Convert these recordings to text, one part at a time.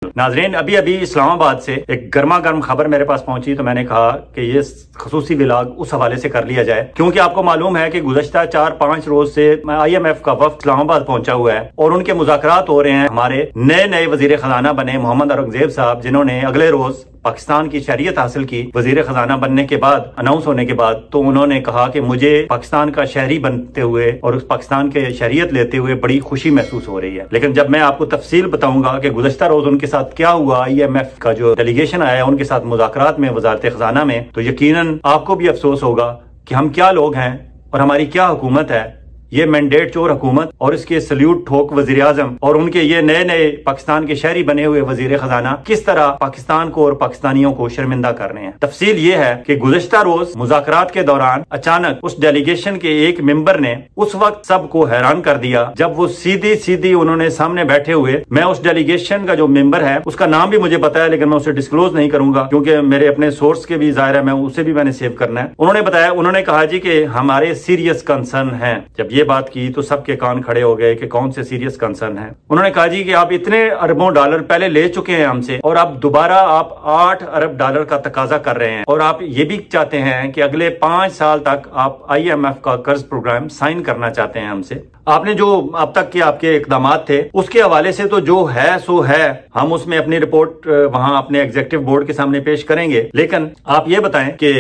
नाज़रीन, अभी अभी इस्लामाबाद से एक गर्मा गर्म खबर मेरे पास पहुंची, तो मैंने कहा कि ये खसूसी व्लॉग उस हवाले से कर लिया जाए, क्योंकि आपको मालूम है कि गुज़श्ता 4-5 रोज से IMF का वफ्द इस्लामाबाद पहुंचा हुआ है और उनके मुज़ाकरात हो रहे हैं हमारे नए वजीर खजाना बने मोहम्मद औरंगजेब साहब, जिन्होंने अगले रोज पाकिस्तान की शरीयत हासिल की वजीर खजाना बनने के बाद, अनाउंस होने के बाद। तो उन्होंने कहा कि मुझे पाकिस्तान का शहरी बनते हुए और उस पाकिस्तान के शरीयत लेते हुए बड़ी खुशी महसूस हो रही है। लेकिन जब मैं आपको तफसील बताऊंगा कि गुज़श्ता रोज उनके साथ क्या हुआ, IMF का जो डेलीगेशन आया उनके साथ मुज़ाकरात में वजारत खजाना में, तो यकीनन आपको भी अफसोस होगा कि हम क्या लोग हैं और हमारी क्या हुकूमत है। ये मैंडेट चोर हुकूमत और इसके सल्यूट ठोक वजीर आजम और उनके ये नए पाकिस्तान के शहरी बने हुए वजीर खजाना किस तरह पाकिस्तान को और पाकिस्तानियों को शर्मिंदा कर रहे हैं। तफसील ये है कि गुज़श्ता रोज मुज़ाकरात के दौरान अचानक उस डेलीगेशन के एक मेंबर ने उस वक्त सबको हैरान कर दिया, जब वो सीधी उन्होंने सामने बैठे हुए, मैं उस डेलीगेशन का जो मेंबर है उसका नाम भी मुझे पता है लेकिन मैं उसे डिस्क्लोज नहीं करूंगा क्योंकि मेरे अपने सोर्स के भी जाहिर है, मैं उसे भी मैंने सेव करना है। उन्होंने बताया, उन्होंने कहा जी कि हमारे सीरियस कंसर्न है। जब ये बात की तो सबके कान खड़े हो गए कि कौन से सीरियस कंसर्न है। उन्होंने कहा जी कि आप इतने अरबों डॉलर पहले ले चुके हैं हमसे और अब दोबारा आप 8 अरब डॉलर का तकाजा कर रहे हैं और आप ये भी चाहते हैं कि अगले 5 साल तक आप IMF का कर्ज प्रोग्राम साइन करना चाहते हैं हमसे। आपने जो अब तक के आपके इकदाम थे उसके हवाले से तो जो है सो है, हम उसमें अपनी रिपोर्ट वहां अपने एग्जीक्यूटिव बोर्ड के सामने पेश करेंगे। लेकिन आप ये बताएं कि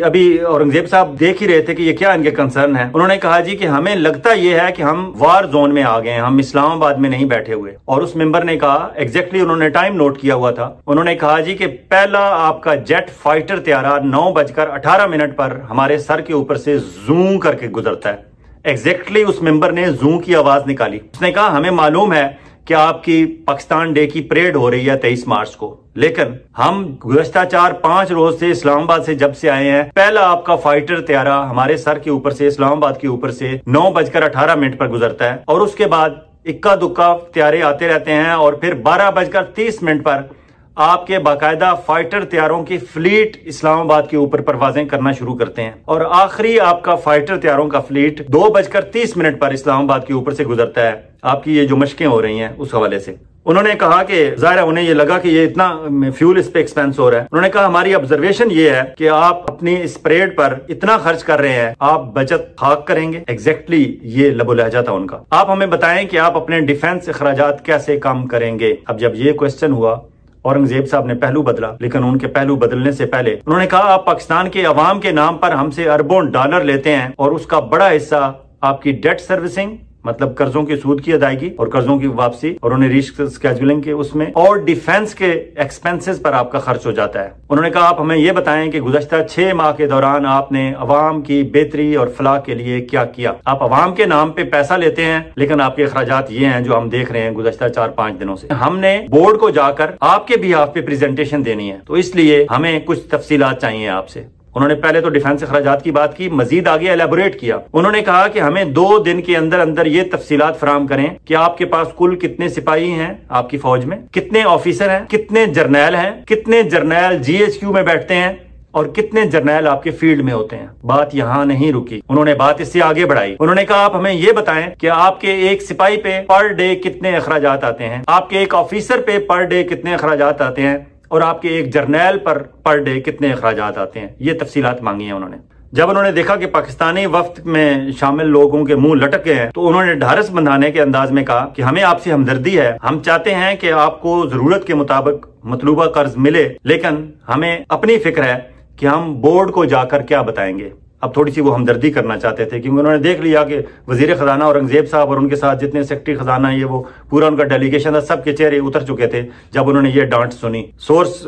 अभी औरंगजेब साहब देख ही रहे थे कि ये क्या इनके कंसर्न है। उन्होंने कहा जी कि हमें लगता ये है कि हम वार जोन में आ गए हैं, हम इस्लामाबाद में नहीं बैठे हुए। और उस मेंबर ने कहा, एग्जैक्टली उन्होंने टाइम नोट किया हुआ था, उन्होंने कहा जी कि पहला आपका जेट फाइटर त्यारा 9:18 पर हमारे सर के ऊपर से जूम करके गुजरता है। एग्जैक्टली उस मेंबर ने जू की आवाज निकाली। उसने कहा, हमें मालूम है कि आपकी पाकिस्तान डे की परेड हो रही है 23 मार्च को, लेकिन हम गुज़श्ता 4-5 रोज से इस्लामाबाद से जब से आए हैं, पहला आपका फाइटर त्यारा हमारे सर के ऊपर से, इस्लामाबाद के ऊपर से 9:18 पर गुजरता है और उसके बाद इक्का दुक्का त्यारे आते रहते हैं और फिर 12:30 पर आपके बाकायदा फाइटर त्यारों की फ्लीट इस्लामाबाद के ऊपर परवाजें करना शुरू करते हैं और आखिरी आपका फाइटर त्यारों का फ्लीट 2:30 पर इस्लामाबाद के ऊपर से गुजरता है। आपकी ये जो मशकें हो रही हैं उस हवाले से उन्होंने कहा कि ज़ाहिर है उन्हें ये लगा कि ये इतना फ्यूल इस पे एक्सपेंस हो रहा है। उन्होंने कहा, हमारी ऑब्जर्वेशन ये है कि आप अपनी इस परेड पर इतना खर्च कर रहे हैं, आप बचत खाक करेंगे। एग्जैक्टली ये लबो लहजा था उनका। आप हमें बताएं कि आप अपने डिफेंस अखराजात कैसे कम करेंगे। अब जब ये क्वेश्चन हुआ, औरंगजेब साहब ने पहलू बदला, लेकिन उनके पहलू बदलने से पहले उन्होंने कहा, आप पाकिस्तान के अवाम के नाम पर हमसे अरबों डॉलर लेते हैं और उसका बड़ा हिस्सा आपकी डेट सर्विसिंग, मतलब कर्जों की सूद की अदायगी और कर्जों की वापसी और उन्हें रीस्केड्यूलिंग के उसमें और डिफेंस के एक्सपेंसेस पर आपका खर्च हो जाता है। उन्होंने कहा, आप हमें यह बताएं कि गुज़श्ता 6 माह के दौरान आपने अवाम की बेहतरी और फलाह के लिए क्या किया। आप अवाम के नाम पे पैसा लेते हैं लेकिन आपके अखराजात ये हैं जो हम देख रहे हैं गुज़श्ता 4-5 दिनों से। हमने बोर्ड को जाकर आपके बिहाफ पे प्रेजेंटेशन देनी है, तो इसलिए हमें कुछ तफसीलात चाहिए आपसे। उन्होंने पहले तो डिफेंस अखराजात की बात की, मजीद आगे एलेबोरेट किया। उन्होंने कहा कि हमें 2 दिन के अंदर ये तफसीलात फराम करें कि आपके पास कुल कितने सिपाही हैं आपकी फौज में, कितने ऑफिसर हैं, कितने जर्नैल हैं, कितने जर्नैल GHQ में बैठते हैं और कितने जर्नैल आपके फील्ड में होते हैं। बात यहां नहीं रुकी, उन्होंने बात इससे आगे बढ़ाई। उन्होंने कहा, आप हमें ये बताएं कि आपके एक सिपाही पे पर डे कितने अखराजात आते हैं, आपके एक ऑफिसर पे पर डे कितने अखराजात आते हैं और आपके एक जर्नैल पर डे कितने अखराजात आते हैं। ये तफसीलात मांगी हैं उन्होंने। जब उन्होंने देखा कि पाकिस्तानी वफ्द में शामिल लोगों के मुंह लटक गए हैं तो उन्होंने ढारस बंधाने के अंदाज में कहा कि हमें आपसे हमदर्दी है, हम चाहते हैं कि आपको जरूरत के मुताबिक मतलूबा कर्ज मिले, लेकिन हमें अपनी फिक्र है कि हम बोर्ड को जाकर क्या बताएंगे। अब थोड़ी सी वो हमदर्दी करना चाहते थे क्योंकि उन्होंने देख लिया कि वजीर खजाना औरंगजेब साहब और उनके साथ जितने सेक्रेटरी खजाना ये वो पूरा उनका डेलीगेशन था, सबके चेहरे उतर चुके थे जब उन्होंने ये डांट सुनी।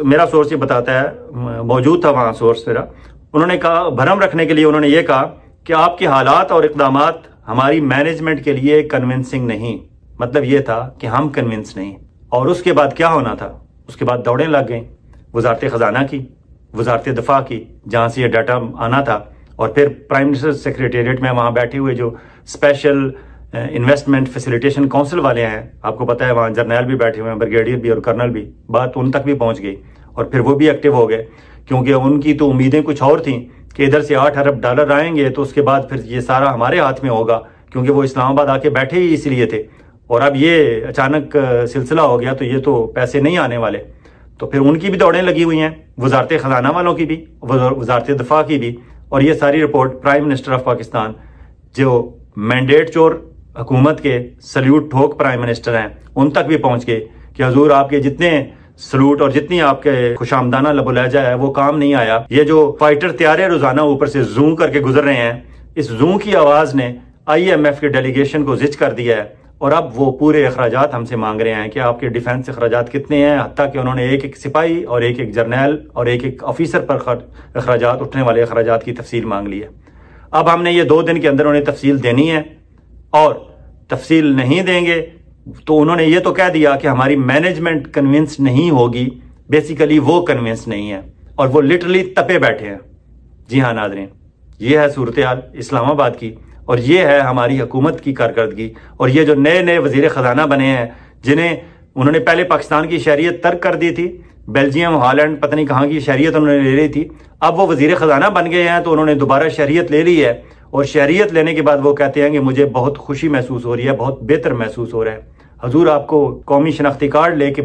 मेरा सोर्स ये बताता है, मौजूद था वहां सोर्स मेरा। उन्होंने कहा, भरम रखने के लिए उन्होंने ये कहा कि आपके हालात और इकदामात हमारी मैनेजमेंट के लिए कन्विंसिंग नहीं। मतलब ये था कि हम कन्विंस नहीं। और उसके बाद क्या होना था, उसके बाद दौड़ें लग गई वजारत खजाना की, वजारत दफा की, जहां से ये डाटा आना था, और फिर प्राइम मिनिस्टर सेक्रेटेरिएट में वहां बैठे हुए जो स्पेशल इन्वेस्टमेंट फैसिलिटेशन काउंसिल वाले हैं, आपको पता है वहां जर्नैल भी बैठे हुए हैं, ब्रिगेडियर भी और कर्नल भी, बात उन तक भी पहुंच गई और फिर वो भी एक्टिव हो गए क्योंकि उनकी तो उम्मीदें कुछ और थी कि इधर से 8 अरब डॉलर आएंगे तो उसके बाद फिर ये सारा हमारे हाथ में होगा, क्योंकि वो इस्लामाबाद आके बैठे ही इसलिए थे। اور اب یہ اچانک سلسلہ ہو گیا تو یہ تو پیسے نہیں آنے والے. تو پھر ان کی بھی دوڑیں لگی ہوئی ہیں, وزارت خزانہ والوں کی بھی, وزارت دفاع کی بھی. اور یہ ساری report prime minister of Pakistan جو مینڈیٹ چور حکومت کے سلیوٹ ٹھوک پرائم منسٹر ہیں ان تک بھی پہنچ گئے کہ حضور آپ کے جتنے سلوٹ اور جتنی آپ کے خوش آمدانہ لب و لہجہ ہے وہ کام نہیں آیا. یہ جو فائٹر طیارے روزانہ اوپر سے زوں کر کے گزر رہے ہیں, اس زوں کی آواز نے IMF کے ڈیلیگیشن کو زچ کر دیا ہے. اور اب وہ پورے اخراجات ہم سے مانگ رہے ہیں کہ آپ کے ڈیفنس اخراجات کتنے ہیں, حتیٰ کہ انہوں نے ایک ایک سپاہی اور ایک ایک جرنیل اور ایک ایک آفیسر پر اخراجات, اٹھنے والے اخراجات کی تفصیل مانگ لی ہے. اب ہم نے یہ 2 دن کے اندر انہیں تفصیل دینی ہے, اور تفصیل نہیں دیں گے تو انہوں نے یہ تو کہہ دیا کہ ہماری مینجمنٹ کنونس نہیں ہوگی. بیسیکلی وہ کنونس نہیں ہے اور وہ لٹرلی تپے بیٹھے ہیں. جی ہاں ناظرین, یہ ہے صورتحال اسلام آباد کی, اور یہ ہے ہماری حکومت کی کارکردگی. اور یہ جو نئے نئے وزیر خزانہ بنے ہیں جنہیں انہوں نے پہلے پاکستان کی شہریت ترک کر دی تھی, بیلجیم ہالینڈ پتہ نہیں کہاں کی شہریت انہوں نے لے لی تھی, اب وہ وزیر خزانہ بن گئے ہیں تو انہوں نے دوبارہ شہریت لے لی ہے. اور شہریت لینے کے بعد وہ کہتے ہیں کہ مجھے بہت خوشی محسوس ہو رہی ہے, بہت بہتر محسوس ہو رہا ہے. حضور آپ کو قومی شناختی کارڈ لے کے